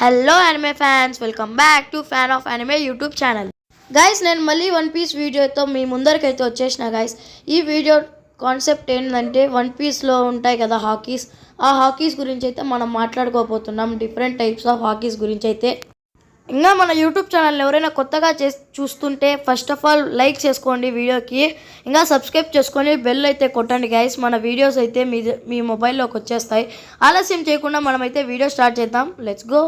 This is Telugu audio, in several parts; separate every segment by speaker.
Speaker 1: Hello anime fans, welcome back to fan of anime YouTube channel. Guys, నేను మళ్ళీ వన్ పీస్ వీడియోతో మీ ముందరికైతే వచ్చేసిన గైస్. ఈ వీడియో కాన్సెప్ట్ ఏంటంటే వన్ పీస్లో ఉంటాయి కదా హాకీస్, ఆ హాకీస్ గురించి అయితే మనం మాట్లాడుకోబోతున్నాం. డిఫరెంట్ టైప్స్ ఆఫ్ హాకీస్ గురించి అయితే. ఇంకా మన యూట్యూబ్ ఛానల్ ఎవరైనా కొత్తగా చూస్తుంటే ఫస్ట్ ఆఫ్ ఆల్ లైక్ చేసుకోండి వీడియోకి, ఇంకా సబ్స్క్రైబ్ చేసుకొని బెల్ అయితే కొట్టండి గైస్. మన వీడియోస్ అయితే మీ మొబైల్లోకి వచ్చేస్తాయి. ఆలస్యం చేయకుండా మనమైతే వీడియో స్టార్ట్ చేద్దాం. Let's go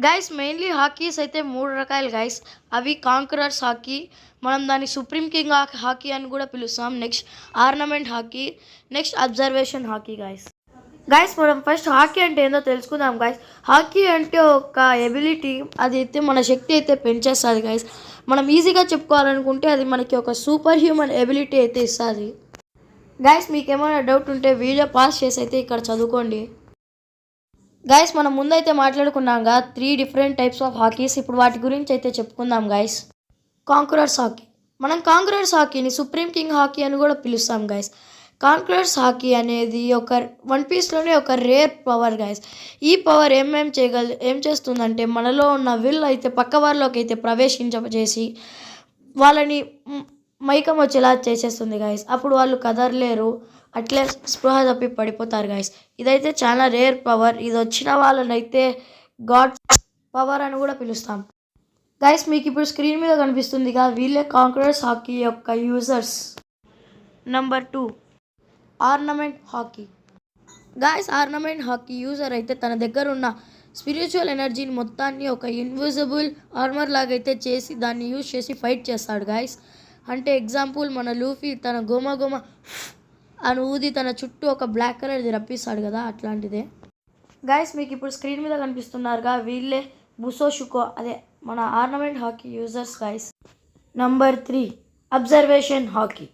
Speaker 1: guys. మెయిన్లీ హాకీస్ అయితే 3 రకాలు గైస్. అవి కాంకరర్స్ హాకీ, మనం దాన్ని సుప్రీం కింగ్ హాకీ అని కూడా పిలుస్తాం. Next ornament hockey, next observation hockey guys. మనం ఫస్ట్ హాకీ అంటే ఏందో తెలుసుకుందాం గైస్. హాకీ అంటే ఒక ఎబిలిటీ, అది అయితే మన శక్తి అయితే పెంచేస్తుంది గైస్. మనం ఈజీగా చెప్పుకోవాలనుకుంటే అది మనకి ఒక సూపర్ హ్యూమన్ ఎబిలిటీ అయితే ఇస్తుంది గైస్. మీకు ఏమైనా డౌట్ ఉంటే వీడియో పాస్ చేసి అయితే ఇక్కడ చదువుకోండి గైస్. మనం ముందైతే మాట్లాడుకున్నాంగా 3 డిఫరెంట్ టైప్స్ ఆఫ్ హాకీస్. ఇప్పుడు వాటి గురించి అయితే చెప్పుకుందాం గైస్. కాంకరర్స్ హాకీ, మనం కాంకరర్స్ హాకీని సుప్రీం కింగ్ హాకీ అని కూడా పిలుస్తాం గైస్. కాంకరర్స్ హాకీ అనేది ఒక వన్ పీస్లోనే ఒక రేర్ పవర్ గైస్. ఈ పవర్ ఏం చేస్తుందంటే మనలో ఉన్న విల్ అయితే పక్క వాళ్ళలోకి అయితే ప్రవేశించేసి వాళ్ళని మైకం వచ్చేలా చేసేస్తుంది గైస్. అప్పుడు వాళ్ళు కదలలేరు, అట్లే స్పృహ తప్పి పడిపోతారు గైస్. ఇదైతే చాలా రేర్ పవర్. ఇది వచ్చిన వాళ్ళనైతే గాడ్ పవర్ అని కూడా పిలుస్తాం గైస్. మీకు ఇప్పుడు స్క్రీన్ మీద కనిపిస్తుందిగా, వీళ్ళే కాంకరర్స్ హాకీ యొక్క users. Number 2 ornament hockey guys. Ornament hockey user అయితే తన దగ్గర ఉన్న స్పిరిచువల్ ఎనర్జీని మొత్తాన్ని ఒక ఇన్విజిబుల్ ఆర్మర్ లాగైతే చేసి దాన్ని యూజ్ చేసి ఫైట్ చేస్తాడు గైస్. అంటే ఎగ్జాంపుల్, మన లూఫీ తన గోమ అని ఊది తన చుట్టూ ఒక బ్లాక్ కలర్ది రప్పిస్తాడు కదా, అట్లాంటిదే గైస్. మీకు ఇప్పుడు స్క్రీన్ మీద కనిపిస్తున్నారుగా, వీళ్ళే బుసోషుకో, అదే మన ornament hockey users guys. Number 3 observation hockey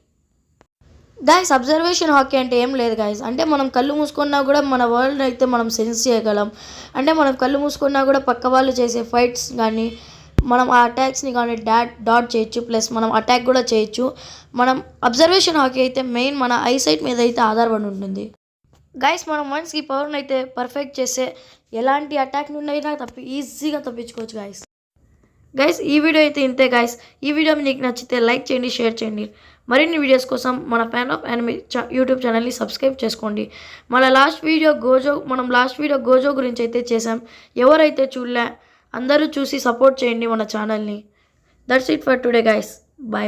Speaker 1: guys. Observation hockey అంటే ఏం లేదు గైస్. అంటే మనం కళ్ళు మూసుకున్నా కూడా మన వరల్డ్ అయితే మనం సెన్స్ చేయగలం. అంటే మనం కళ్ళు మూసుకున్నా కూడా పక్క వాళ్ళు చేసే ఫైట్స్ కానీ మనం ఆ అటాక్స్ని కానీ డాట్ చేయొచ్చు, ప్లస్ మనం అటాక్ కూడా చేయొచ్చు. మనం అబ్జర్వేషన్ హాకీ అయితే మెయిన్ మన ఐసైట్ మీద అయితే ఆధారపడి ఉంటుంది గైస్. మనం వన్స్ ఈ పవర్ని అయితే పర్ఫెక్ట్ చేస్తే ఎలాంటి అటాక్ నుండి అయినా ఈజీగా తప్పించుకోవచ్చు గైస్. ఈ వీడియో అయితే ఇంతే గైస్. ఈ వీడియో మీకు నచ్చితే లైక్ చేయండి, షేర్ చేయండి. మరిన్ని వీడియోస్ కోసం మన ఫ్యాన్ ఆఫ్ యానిమే యూట్యూబ్ ఛానల్ని సబ్స్క్రైబ్ చేసుకోండి. మనం లాస్ట్ వీడియో గోజో గురించి అయితే చేసాం. ఎవరైతే చూడలే అందరూ చూసి సపోర్ట్ చేయండి మన ఛానల్ని. That's it for today guys. Bye bye.